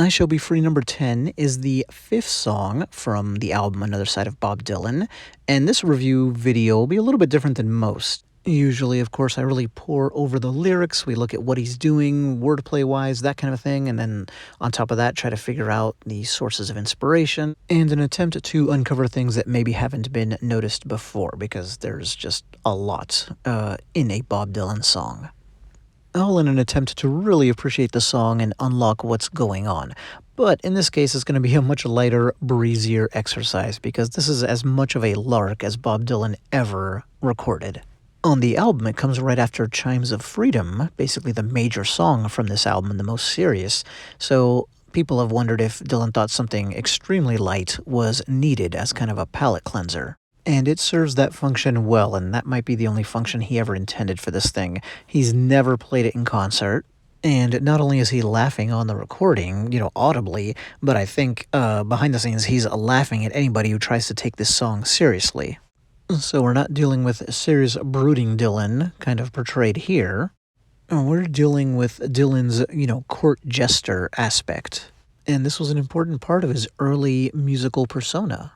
I Shall Be Free number 10 is the fifth song from the album Another Side of Bob Dylan, and this review video will be a little bit different than most. Usually, of course, I really pour over the lyrics, we look at what he's doing, wordplay-wise, that kind of thing, and then on top of that, try to figure out the sources of inspiration, and an attempt to uncover things that maybe haven't been noticed before, because there's just a lot in a Bob Dylan song. All in an attempt to really appreciate the song and unlock what's going on. But in this case, it's going to be a much lighter, breezier exercise because this is as much of a lark as Bob Dylan ever recorded. On the album, it comes right after Chimes of Freedom, basically the major song from this album and the most serious, so people have wondered if Dylan thought something extremely light was needed as kind of a palate cleanser. And it serves that function well, and that might be the only function he ever intended for this thing. He's never played it in concert, and not only is he laughing on the recording, audibly, but I think behind the scenes he's laughing at anybody who tries to take this song seriously. So we're not dealing with serious brooding Dylan, kind of portrayed here. We're dealing with Dylan's, court jester aspect. And this was an important part of his early musical persona.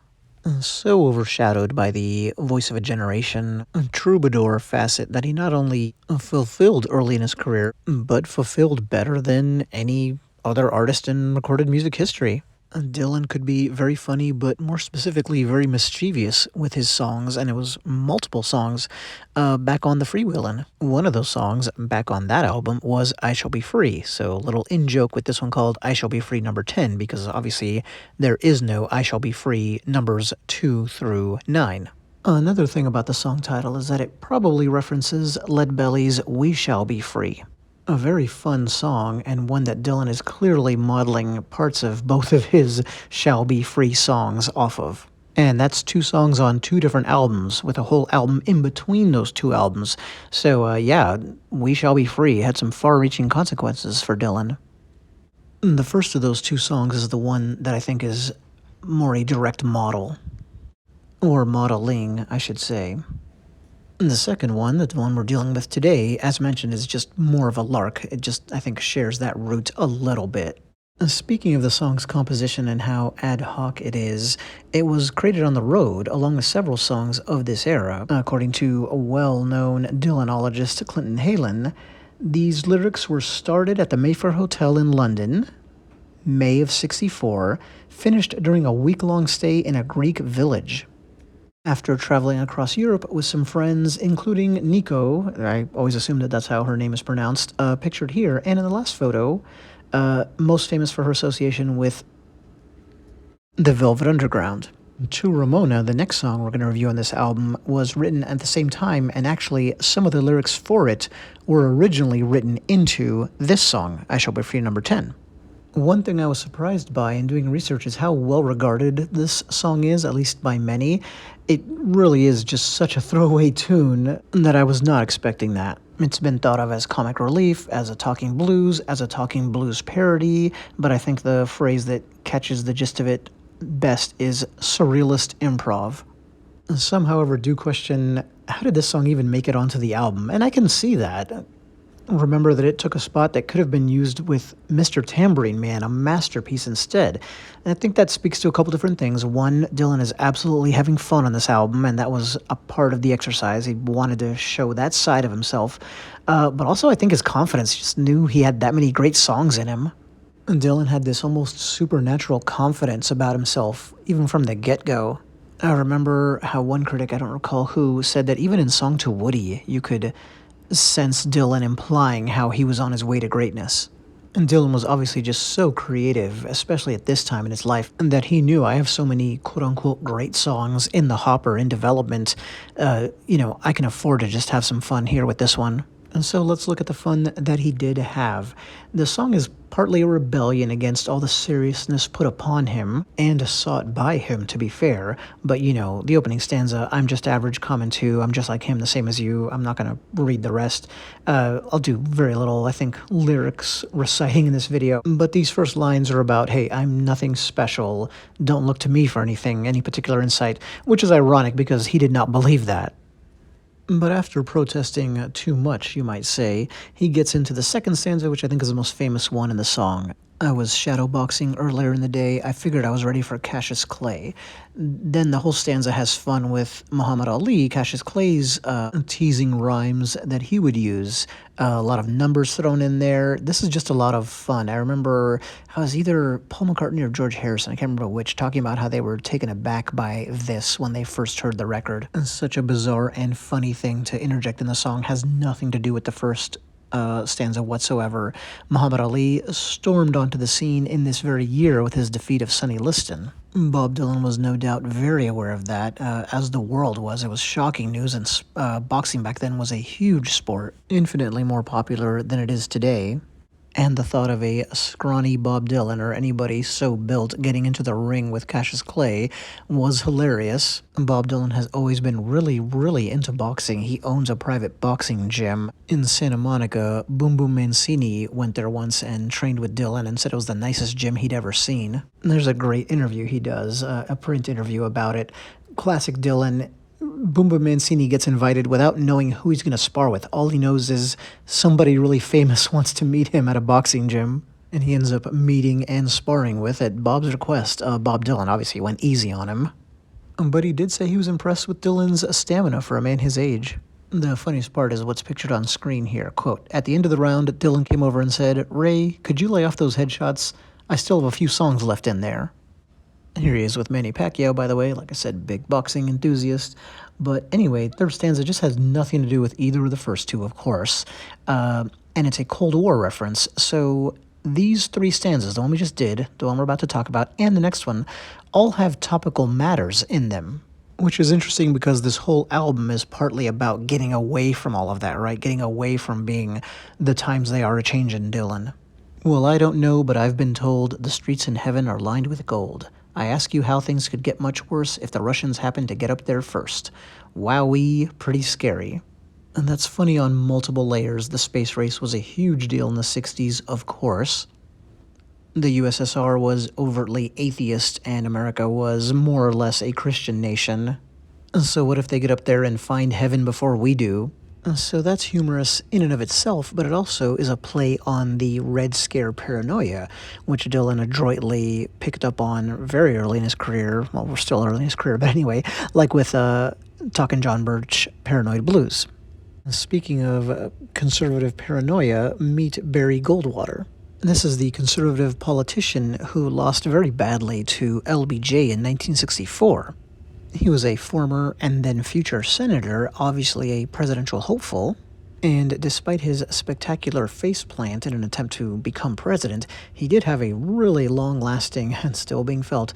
So overshadowed by the voice of a generation, troubadour facet that he not only fulfilled early in his career, but fulfilled better than any other artist in recorded music history. Dylan could be very funny, but more specifically very mischievous with his songs, and it was multiple songs back on the Freewheelin'. One of those songs back on that album was I Shall Be Free, so a little in-joke with this one called I Shall Be Free number 10, because obviously there is no I Shall Be Free numbers 2 through 9. Another thing about the song title is that it probably references Leadbelly's We Shall Be Free. A very fun song, and one that Dylan is clearly modeling parts of both of his Shall Be Free songs off of. And that's two songs on two different albums, with a whole album in between those two albums. So, yeah, We Shall Be Free had some far-reaching consequences for Dylan. The first of those two songs is the one that I think is more a direct model. Or modeling, I should say. The second one, the one we're dealing with today, as mentioned, is just more of a lark. It just, I think, shares that root a little bit. Speaking of the song's composition and how ad hoc it is, it was created on the road along with several songs of this era. According to a well-known Dylanologist, Clinton Halen, these lyrics were started at the Mayfair Hotel in London, May of '64, finished during a week-long stay in a Greek village. After traveling across Europe with some friends, including Nico, I always assume that that's how her name is pronounced, pictured here, and in the last photo, most famous for her association with the Velvet Underground. To Ramona, the next song we're going to review on this album was written at the same time, and actually some of the lyrics for it were originally written into this song, I Shall Be Free number 10. One thing I was surprised by in doing research is how well regarded this song is, at least by many. It really is just such a throwaway tune that I was not expecting that. It's been thought of as comic relief, as a talking blues parody, but I think the phrase that catches the gist of it best is surrealist improv. Some, however, do question, how did this song even make it onto the album? And I can see that. Remember that it took a spot that could have been used with Mr. Tambourine Man, a masterpiece instead. And I think that speaks to a couple different things. One, Dylan is absolutely having fun on this album, and that was a part of the exercise. He wanted to show that side of himself. But also I think his confidence, just knew he had that many great songs in him. And Dylan had this almost supernatural confidence about himself, even from the get-go. I remember how one critic, I don't recall who, said that even in Song to Woody, you could sense Dylan implying how he was on his way to greatness. And Dylan was obviously just so creative, especially at this time in his life, that he knew, I have so many quote-unquote great songs in the hopper, in development, I can afford to just have some fun here with this one. And so let's look at the fun that he did have. The song is partly a rebellion against all the seriousness put upon him, and sought by him, to be fair. But, the opening stanza, I'm just average, common too, I'm just like him, the same as you, I'm not going to read the rest. I'll do very little, I think, lyrics reciting in this video. But these first lines are about, hey, I'm nothing special, don't look to me for anything, any particular insight, which is ironic because he did not believe that. But after protesting too much, you might say, he gets into the second stanza, which I think is the most famous one in the song. I was shadowboxing earlier in the day. I figured I was ready for Cassius Clay. Then the whole stanza has fun with Muhammad Ali, Cassius Clay's teasing rhymes that he would use. A lot of numbers thrown in there. This is just a lot of fun. I remember I was either Paul McCartney or George Harrison, I can't remember which, talking about how they were taken aback by this when they first heard the record. Such a bizarre and funny thing to interject in the song, has nothing to do with the first stanza whatsoever. Muhammad Ali stormed onto the scene in this very year with his defeat of Sonny Liston. Bob Dylan was no doubt very aware of that, as the world was. It was shocking news, and boxing back then was a huge sport, infinitely more popular than it is today. And the thought of a scrawny Bob Dylan or anybody so built getting into the ring with Cassius Clay was hilarious. Bob Dylan has always been really, really into boxing. He owns a private boxing gym in Santa Monica. Boom Boom Mancini went there once and trained with Dylan and said it was the nicest gym he'd ever seen. There's a great interview he does, a print interview about it. Classic Dylan. Boom Boom Mancini gets invited without knowing who he's going to spar with. All he knows is somebody really famous wants to meet him at a boxing gym, and he ends up meeting and sparring with, at Bob's request, Bob Dylan. Obviously went easy on him, but he did say he was impressed with Dylan's stamina for a man his age. The funniest part is what's pictured on screen here. Quote, "At the end of the round, Dylan came over and said, 'Ray, could you lay off those headshots? I still have a few songs left in there.'" And here he is with Manny Pacquiao, by the way. Like I said, big boxing enthusiast. But anyway, third stanza just has nothing to do with either of the first two, of course. And it's a Cold War reference. So these three stanzas, the one we just did, the one we're about to talk about, and the next one, all have topical matters in them. Which is interesting because this whole album is partly about getting away from all of that, right? Getting away from being the times they are a-changin' Dylan. Well, I don't know, but I've been told the streets in heaven are lined with gold. I ask you how things could get much worse if the Russians happen to get up there first. Wowee, pretty scary. And that's funny on multiple layers. The space race was a huge deal in the 60s, of course. The USSR was overtly atheist, and America was more or less a Christian nation. So what if they get up there and find heaven before we do? So that's humorous in and of itself, but it also is a play on the Red Scare paranoia, which Dylan adroitly picked up on very early in his career. Well, we're still early in his career, but anyway, like with Talkin' John Birch, Paranoid Blues. Speaking of conservative paranoia, meet Barry Goldwater. This is the conservative politician who lost very badly to LBJ in 1964. He was a former and then future senator, obviously a presidential hopeful, and despite his spectacular faceplant in an attempt to become president, he did have a really long-lasting, and still being felt,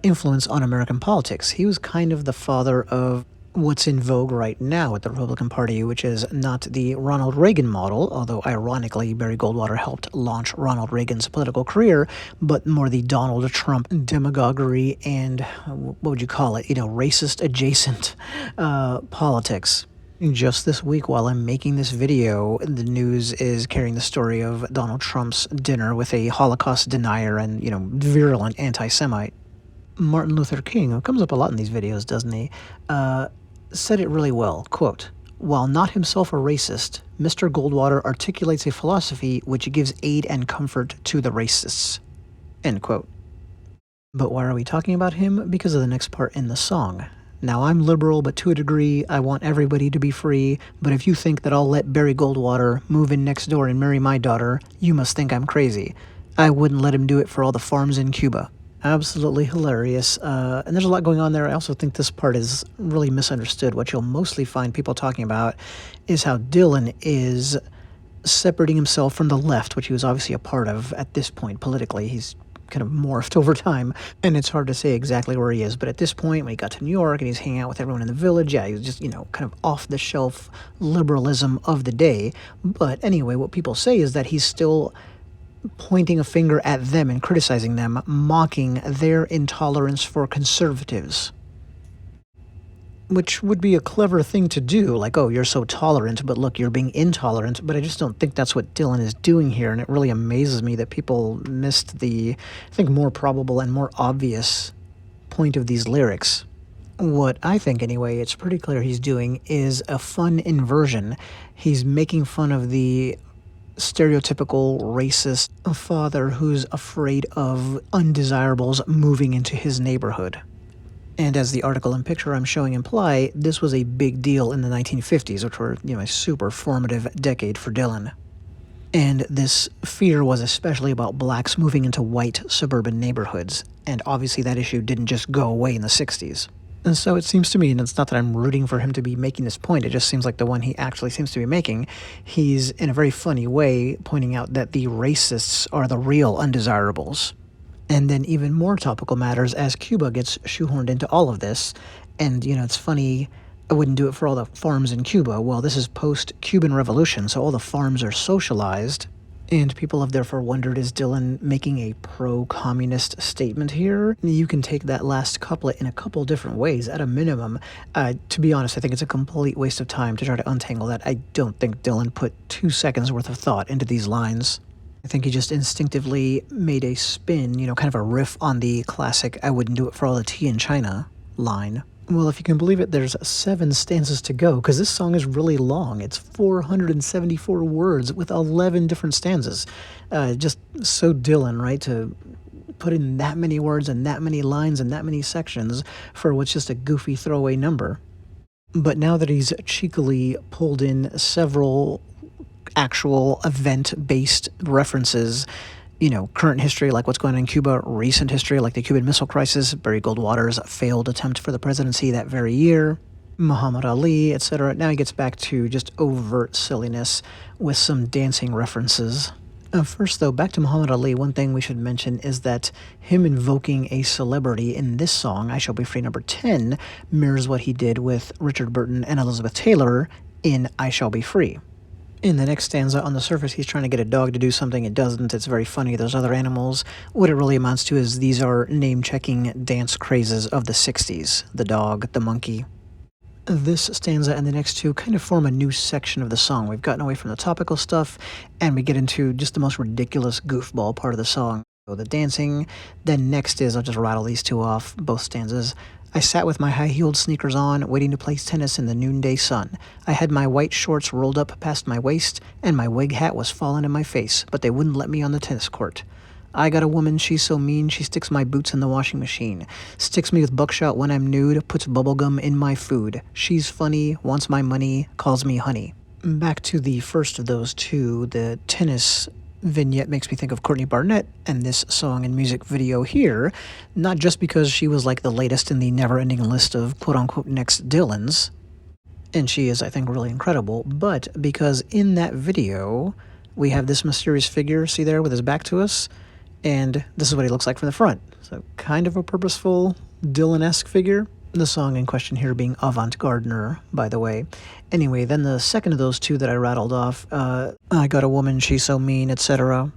influence on American politics. He was kind of the father of what's in vogue right now at the Republican Party, which is not the Ronald Reagan model, although ironically Barry Goldwater helped launch Ronald Reagan's political career, but more the Donald Trump demagoguery and, what would you call it, racist adjacent politics. Just this week, while I'm making this video, the news is carrying the story of Donald Trump's dinner with a Holocaust denier and, virulent anti-Semite. Martin Luther King, who comes up a lot in these videos, doesn't he, said it really well. Quote, "While not himself a racist, Mr. Goldwater articulates a philosophy which gives aid and comfort to the racists." End quote. But why are we talking about him? Because of the next part in the song. "Now I'm liberal, but to a degree, I want everybody to be free, but if you think that I'll let Barry Goldwater move in next door and marry my daughter, you must think I'm crazy. I wouldn't let him do it for all the farms in Cuba." Absolutely hilarious, and there's a lot going on there. I also think this part is really misunderstood. What you'll mostly find people talking about is how Dylan is separating himself from the left, which he was obviously a part of at this point politically. He's kind of morphed over time, and it's hard to say exactly where he is. But at this point, when he got to New York and he's hanging out with everyone in the village, yeah, he was just, kind of off-the-shelf liberalism of the day. But anyway, what people say is that he's still pointing a finger at them and criticizing them, mocking their intolerance for conservatives. Which would be a clever thing to do, like, oh, you're so tolerant, but look, you're being intolerant, but I just don't think that's what Dylan is doing here, and it really amazes me that people missed the, I think, more probable and more obvious point of these lyrics. What I think, anyway, it's pretty clear he's doing is a fun inversion. He's making fun of the stereotypical racist father who's afraid of undesirables moving into his neighborhood. And as the article and picture I'm showing imply, this was a big deal in the 1950s, which were, a super formative decade for Dylan. And this fear was especially about blacks moving into white suburban neighborhoods, and obviously that issue didn't just go away in the 60s. And so it seems to me, and it's not that I'm rooting for him to be making this point, it just seems like the one he actually seems to be making, he's in a very funny way pointing out that the racists are the real undesirables. And then even more topical matters as Cuba gets shoehorned into all of this. And, it's funny, I wouldn't do it for all the farms in Cuba. Well, this is post-Cuban Revolution, so all the farms are socialized. And people have therefore wondered, is Dylan making a pro-communist statement here? You can take that last couplet in a couple different ways. At a minimum, to be honest, I think it's a complete waste of time to try to untangle that. I don't think Dylan put 2 seconds worth of thought into these lines. I think he just instinctively made a spin, kind of a riff on the classic "I wouldn't do it for all the tea in China" line. Well, if you can believe it, there's 7 stanzas to go, because this song is really long. It's 474 words with 11 different stanzas. Just so Dylan, right, to put in that many words and that many lines and that many sections for what's just a goofy throwaway number. But now that he's cheekily pulled in several actual event-based references, current history like what's going on in Cuba, recent history like the Cuban Missile Crisis, Barry Goldwater's failed attempt for the presidency that very year, Muhammad Ali, etc. Now he gets back to just overt silliness with some dancing references. First, though, back to Muhammad Ali, one thing we should mention is that him invoking a celebrity in this song, I Shall Be Free number 10, mirrors what he did with Richard Burton and Elizabeth Taylor in I Shall Be Free. In the next stanza, on the surface, he's trying to get a dog to do something it doesn't. It's very funny. There's other animals. What it really amounts to is these are name-checking dance crazes of the 60s. The dog, the monkey. This stanza and the next two kind of form a new section of the song. We've gotten away from the topical stuff, and we get into just the most ridiculous goofball part of the song. So the dancing. Then next is, I'll just rattle these two off, both stanzas. I sat with my high-heeled sneakers on, waiting to play tennis in the noonday sun. I had my white shorts rolled up past my waist, and my wig hat was falling in my face, but they wouldn't let me on the tennis court. I got a woman, she's so mean, she sticks my boots in the washing machine. Sticks me with buckshot when I'm nude, puts bubblegum in my food. She's funny, wants my money, calls me honey. Back to the first of those two, the tennis vignette makes me think of Courtney Barnett and this song and music video here, not just because she was like the latest in the never-ending list of quote-unquote next Dylans, and she is, I think, really incredible, but because in that video we have this mysterious figure, see there, with his back to us, and this is what he looks like from the front. So kind of a purposeful Dylan-esque figure. The song in question here being Avant-Gardener, by the way. Anyway, then the second of those two that I rattled off, I got a woman, she's so mean, etc.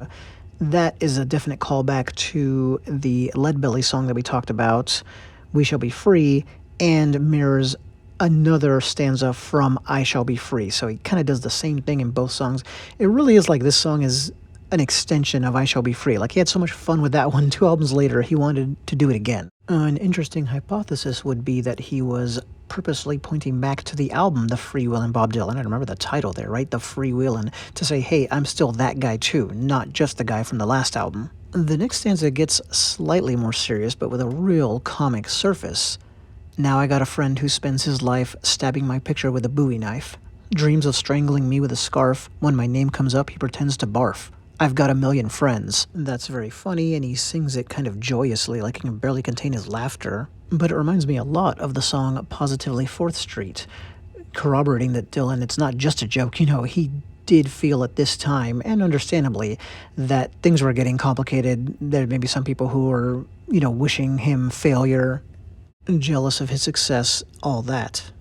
That is a definite callback to the Leadbelly song that we talked about, We Shall Be Free, and mirrors another stanza from I Shall Be Free. So he kind of does the same thing in both songs. It really is like this song is an extension of I Shall Be Free. Like, he had so much fun with that one 2 albums later, he wanted to do it again. An interesting hypothesis would be that he was purposely pointing back to the album, The Freewheelin' Bob Dylan. I remember the title there, right? The Freewheelin', to say, hey, I'm still that guy too, not just the guy from the last album. The next stanza gets slightly more serious, but with a real comic surface. Now I got a friend who spends his life stabbing my picture with a Bowie knife. Dreams of strangling me with a scarf. When my name comes up, he pretends to barf. I've got a million friends. That's very funny, and he sings it kind of joyously, like he can barely contain his laughter. But it reminds me a lot of the song Positively 4th Street, corroborating that Dylan, it's not just a joke. He did feel at this time, and understandably, that things were getting complicated. There may be some people who were, wishing him failure, jealous of his success, all that.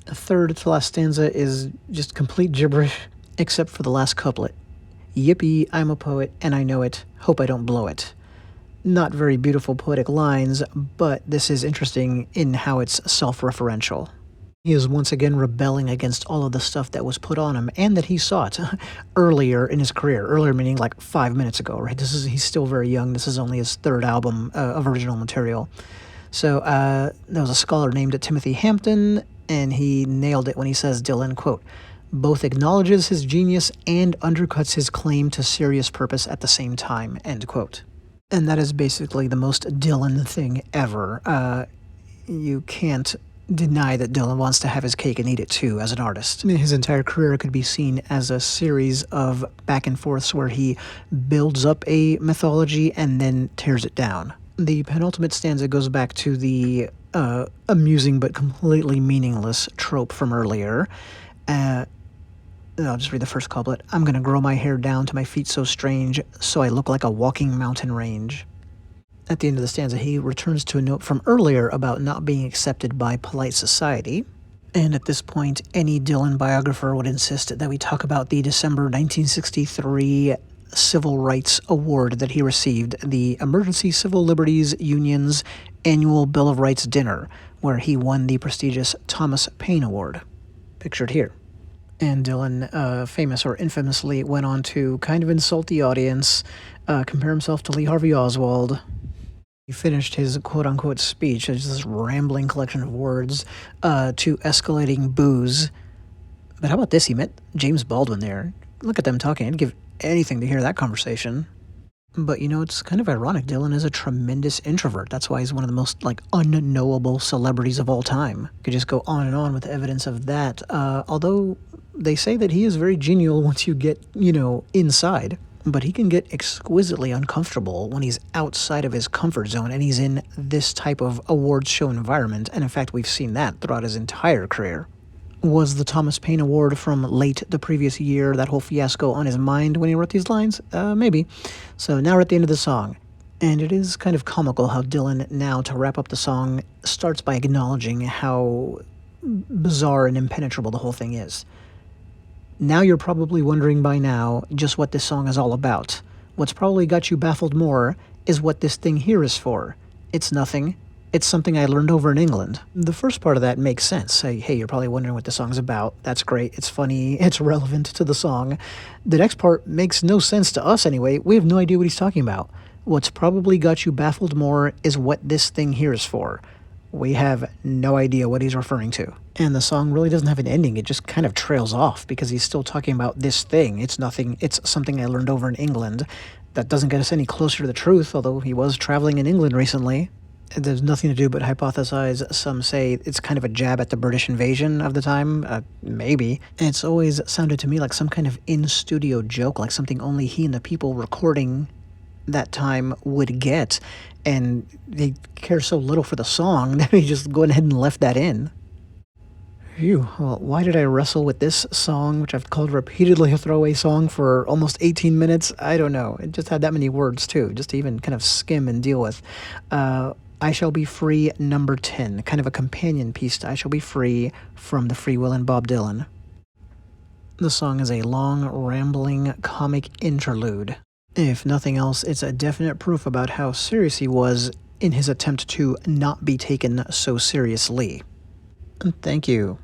The third to last stanza is just complete gibberish, except for the last couplet. Yippee, I'm a poet, and I know it. Hope I don't blow it. Not very beautiful poetic lines, but this is interesting in how it's self-referential. He is once again rebelling against all of the stuff that was put on him and that he sought earlier in his career. Earlier meaning like 5 minutes ago, right? He's still very young. This is only his third album of original material. So there was a scholar named Timothy Hampton, and he nailed it when he says, Dylan, quote, both acknowledges his genius and undercuts his claim to serious purpose at the same time, end quote. And that is basically the most Dylan thing ever. You can't deny that Dylan wants to have his cake and eat it too as an artist. His entire career could be seen as a series of back and forths where he builds up a mythology and then tears it down. The penultimate stanza goes back to the amusing but completely meaningless trope from earlier. I'll just read the first couplet. I'm gonna grow my hair down to my feet so strange, so I look like a walking mountain range. At the end of the stanza, he returns to a note from earlier about not being accepted by polite society. And at this point, any Dylan biographer would insist that we talk about the December 1963 Civil Rights Award that he received, the Emergency Civil Liberties Union's annual Bill of Rights dinner, where he won the prestigious Thomas Paine Award, pictured here. And Dylan, famous or infamously, went on to kind of insult the audience, compare himself to Lee Harvey Oswald. He finished his quote-unquote speech, it's this rambling collection of words, to escalating boos. But how about this? He met James Baldwin there. Look at them talking. I'd give anything to hear that conversation. But, it's kind of ironic. Dylan is a tremendous introvert. That's why he's one of the most, unknowable celebrities of all time. Could just go on and on with evidence of that. Although they say that he is very genial once you get, inside. But he can get exquisitely uncomfortable when he's outside of his comfort zone and he's in this type of awards show environment. And in fact, we've seen that throughout his entire career. Was the Thomas Paine Award from late the previous year, that whole fiasco, on his mind when he wrote these lines? Maybe. So now we're at the end of the song. And it is kind of comical how Dylan, now to wrap up the song, starts by acknowledging how bizarre and impenetrable the whole thing is. Now you're probably wondering by now just what this song is all about. What's probably got you baffled more is what this thing here is for. It's nothing. It's something I learned over in England. The first part of that makes sense. Hey, you're probably wondering what the song's about. That's great. It's funny. It's relevant to the song. The next part makes no sense to us anyway. We have no idea what he's talking about. What's probably got you baffled more is what this thing here is for. We have no idea what he's referring to. And the song really doesn't have an ending. It just kind of trails off because he's still talking about this thing. It's nothing. It's something I learned over in England. That doesn't get us any closer to the truth, although he was traveling in England recently. There's nothing to do but hypothesize. Some say it's kind of a jab at the British invasion of the time. Maybe. And it's always sounded to me like some kind of in-studio joke, like something only he and the people recording that time would get. And they care so little for the song that he just go ahead and left that in. Phew, well, why did I wrestle with this song, which I've called repeatedly a throwaway song for almost 18 minutes? I don't know. It just had that many words, too, just to even kind of skim and deal with. I Shall Be Free, number 10, kind of a companion piece to I Shall Be Free from the Free Willin' Bob Dylan. The song is a long, rambling, comic interlude. If nothing else, it's a definite proof about how serious he was in his attempt to not be taken so seriously. Thank you.